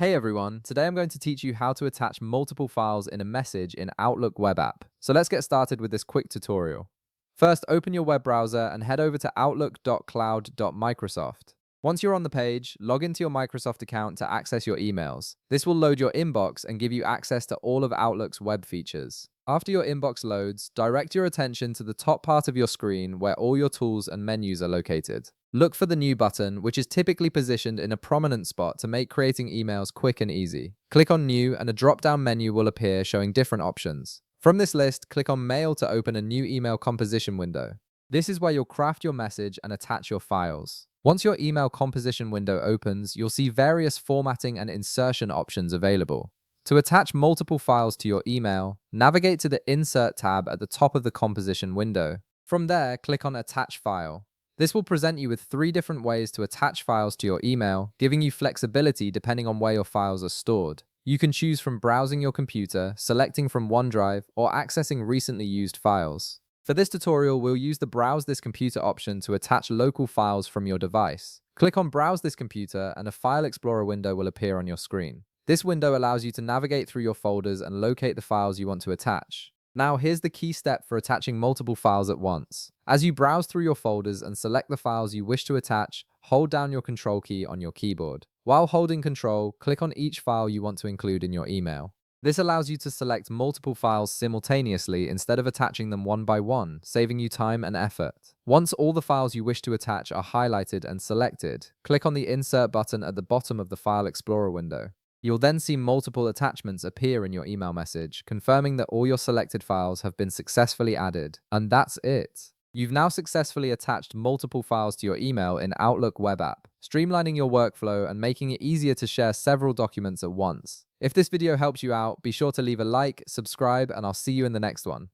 Hey everyone, today I'm going to teach you how to attach multiple files in a message in Outlook web app. So let's get started with this quick tutorial. First, open your web browser and head over to outlook.cloud.microsoft. Once you're on the page, log into your Microsoft account to access your emails. This will load your inbox and give you access to all of Outlook's web features. After your inbox loads, direct your attention to the top part of your screen where all your tools and menus are located. Look for the New button, which is typically positioned in a prominent spot to make creating emails quick and easy. Click on New and a drop-down menu will appear showing different options. From this list, click on Mail to open a new email composition window. This is where you'll craft your message and attach your files. Once your email composition window opens, you'll see various formatting and insertion options available. To attach multiple files to your email, navigate to the Insert tab at the top of the composition window. From there, click on Attach File. This will present you with 3 different ways to attach files to your email, giving you flexibility depending on where your files are stored. You can choose from browsing your computer, selecting from OneDrive, or accessing recently used files. For this tutorial, we'll use the Browse this computer option to attach local files from your device. Click on Browse this computer and a File Explorer window will appear on your screen. This window allows you to navigate through your folders and locate the files you want to attach. Now, here's the key step for attaching multiple files at once. As you browse through your folders and select the files you wish to attach, hold down your Control key on your keyboard. While holding Control, click on each file you want to include in your email. This allows you to select multiple files simultaneously instead of attaching them one by one, saving you time and effort. Once all the files you wish to attach are highlighted and selected, click on the Insert button at the bottom of the File Explorer window. You'll then see multiple attachments appear in your email message, confirming that all your selected files have been successfully added. And that's it. You've now successfully attached multiple files to your email in Outlook web app, streamlining your workflow and making it easier to share several documents at once. If this video helps you out, be sure to leave a like, subscribe, and I'll see you in the next one.